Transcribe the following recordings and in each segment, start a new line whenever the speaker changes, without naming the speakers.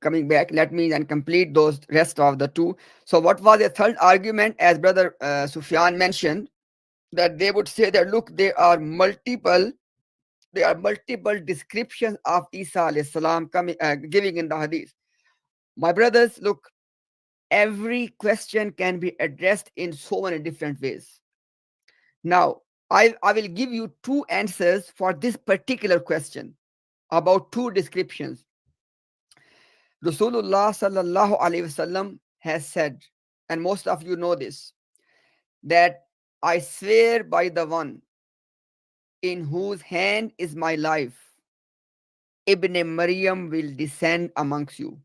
coming back. Let me then complete those rest of the two. So what was the third argument, as brother Sufyan mentioned, that they would say that, look, there are multiple descriptions of Isa alayhi salam coming, giving in the hadith. My brothers, look, every question can be addressed in so many different ways. Now, I will give you two answers for this particular question about two descriptions. Rasulullah sallallahu alaihi wasallam has said, and most of you know this, that I swear by the one in whose hand is my life, Ibn Maryam will descend amongst you.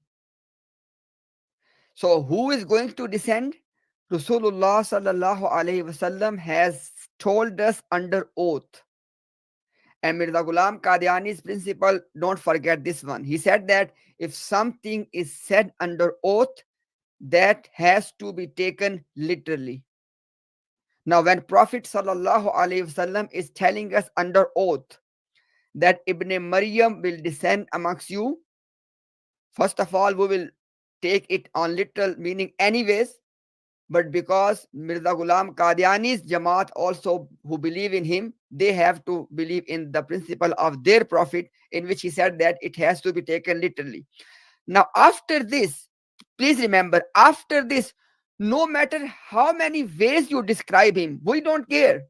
So who is going to descend? Rasulullah sallallahu alaihi wasallam has told us under oath. And Mirza Ghulam Qadiani's principle, don't forget this one. He said that if something is said under oath, that has to be taken literally. Now, when Prophet sallallahu alaihi wasallam is telling us under oath that Ibn Maryam will descend amongst you, first of all, we will take it on literal meaning anyways. But because Mirza Ghulam Qadiani's Jamaat also, who believe in him, they have to believe in the principle of their Prophet, in which he said that it has to be taken literally. Now, after this, please remember, after this, no matter how many ways you describe him, we don't care.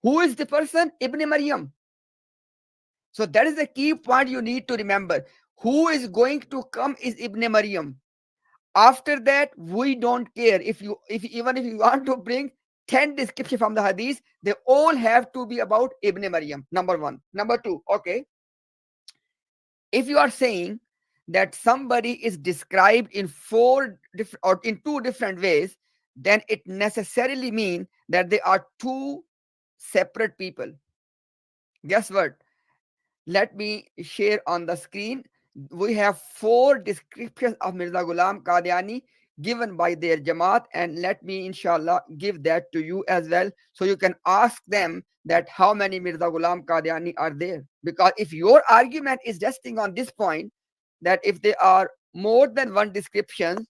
Who is the person? Ibn Maryam. So that is the key point you need to remember. Who is going to come is Ibn Maryam. After that, we don't care. Even if you want to bring 10 descriptions from the hadith, they all have to be about Ibn Maryam. Number one. Number two, okay. If you are saying that somebody is described in in two different ways, then it necessarily means that they are two separate people. Guess what? Let me share on the screen. We have 4 descriptions of Mirza Ghulam Qadiani given by their Jamaat, and let me inshallah give that to you as well, so you can ask them that how many Mirza Ghulam Qadiani are there. Because if your argument is resting on this point, that if there are more than one description,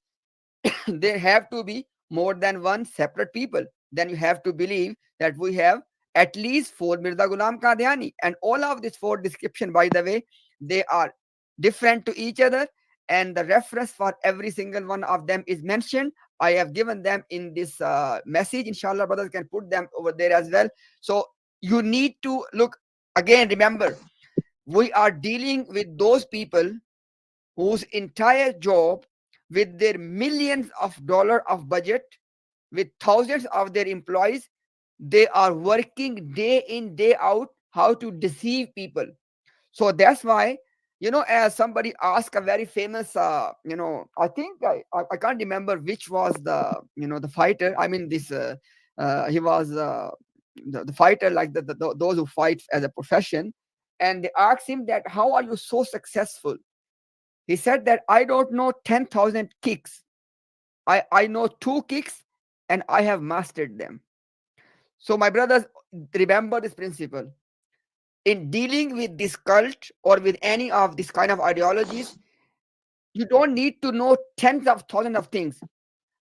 there have to be more than one separate people, then you have to believe that we have at least 4 Mirza Ghulam Qadiani. And all of these 4 description, by the way, they are different to each other, and the reference for every single one of them is mentioned. I have given them in this message. Inshallah, brothers can put them over there as well. So you need to look again. Remember, we are dealing with those people whose entire job, with their millions of dollars of budget, with thousands of their employees, they are working day in, day out, how to deceive people. So that's why, as somebody asked a very famous, I think I can't remember which was the fighter. I mean, he was the fighter, like those who fight as a profession. And they asked him that, how are you so successful? He said that, I don't know 10,000 kicks. I know 2 kicks, and I have mastered them. So my brothers, remember this principle. In dealing with this cult or with any of this kind of ideologies, you don't need to know tens of thousands of things.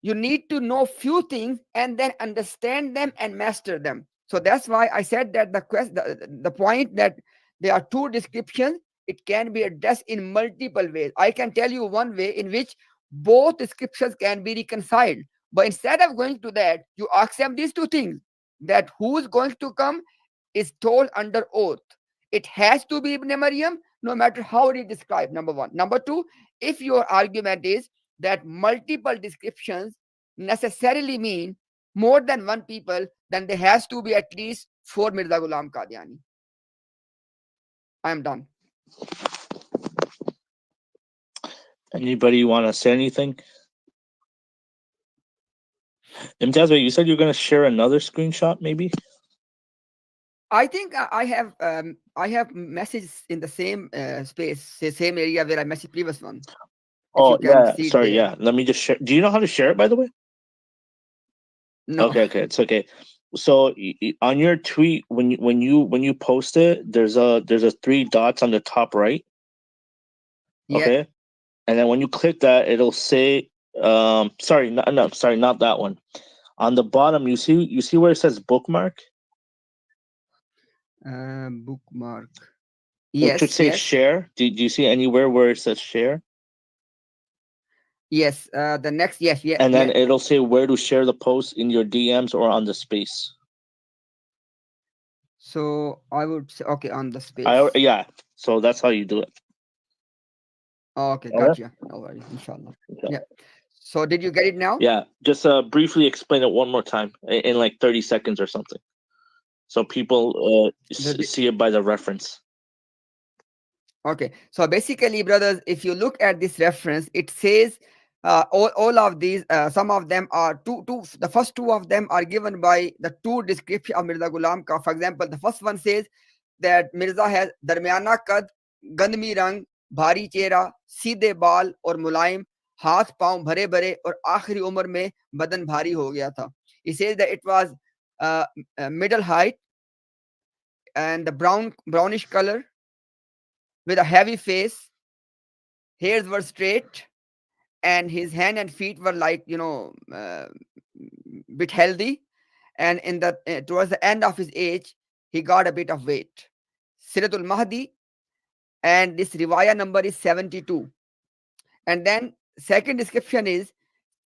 You need to know few things and then understand them and master them. So that's why I said that the point that there are 2 descriptions, it can be addressed in multiple ways. I can tell you one way in which both descriptions can be reconciled. But instead of going to that, you ask them these 2 things, that who is going to come is told under oath. It has to be Ibn Maryam, no matter how it is described, number one. Number two, if your argument is that multiple descriptions necessarily mean more than one people, then there has to be at least 4 Mirza Ghulam Qadiani. I am done.
Anybody want to say anything? Imtiaz, you said you're going to share another screenshot, maybe?
I think I have messages in the same space, the same area where I messaged previous one.
Oh yeah, sorry, yeah. Let me just share. Do you know how to share it, by the way?
No.
Okay, it's okay. So on your tweet, when you post it, there's a 3 dots on the top right.
Yeah.
Okay. and then when you click that, it'll say, sorry, not that one. On the bottom, you see where it says bookmark.
Bookmark.
It should
Yes,
say
yes,
share. Do you see anywhere where it says share?
yes. The next, yes, yeah,
And then
yeah.
it'll say where to share the post in your DMs or on the space.
So I would say, okay, on the space.
Yeah. So that's how you do it.
Okay,
All right.
gotcha. No worries, inshallah. Yeah. So did you get it now?
Yeah. Just briefly explain it one more time in like 30 seconds or something, so people
The,
see it by the reference.
Okay, so basically, brothers, if you look at this reference, it says all of these, some of them are two. The first two of them are given by the two description of Mirza Ghulam Ka. For example, the first one says that Mirza has darmiana kad, gandmi rang, bhari chehra, सीधे बाल और मुलायम, हाथ पांव भरे भरे और आखिरी उम्र में बदन भारी हो गया था. He says that it was middle height and the brownish color with a heavy face, hairs were straight, and his hand and feet were like bit healthy, and in the towards the end of his age he got a bit of weight. Siratul Mahdi, and this riwayah number is 72. And then second description is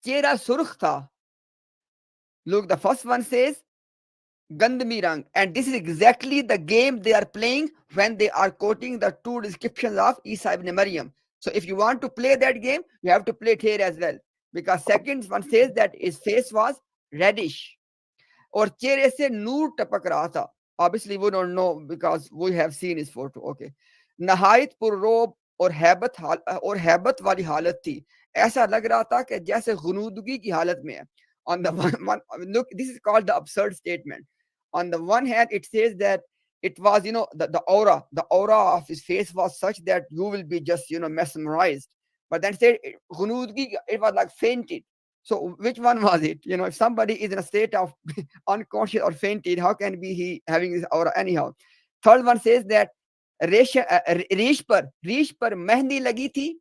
chera surkh tha. Look, the first one says Gandmi Rang, and this is exactly the game they are playing when they are quoting the two descriptions of Isa ibn Maryam. So if you want to play that game, you have to play it here as well. Because second one says that his face was reddish. Or चेहरे से नूर टपक रहा था. Obviously we don't know because we have seen his photo. Okay. नहायत पुररोब और हैबत वाली हालत थी. ऐसा लग रहा था कि जैसे गुनूदगी की हालत में है. On the one, look, this is called the absurd statement. On the one hand, it says that it was, the aura of his face was such that you will be just, mesmerized. But then said, ghunudgi, it was like fainted. So which one was it? If somebody is in a state of unconscious or fainted, how can be he having this aura anyhow? Third one says that रीश पर मेहंदी लगी थी.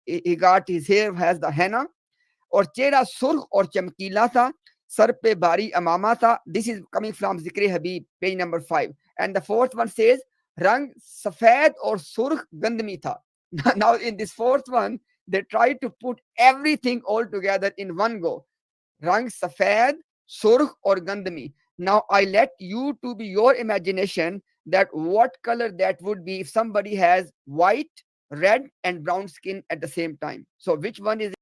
He got his hair has the henna. और चेहरा सुर्ख और चमकीला था. Sir पे भारी अमामा था. This is coming from Zikr Habib, page number 5. And the fourth one says रंग सफेद और सुर्ख गंदमी था. Now in this fourth one, they try to put everything all together in one go. Rang safed, surkh or gandmi. Now I let you to be your imagination that what color that would be if somebody has white, red and brown skin at the same time. So which one is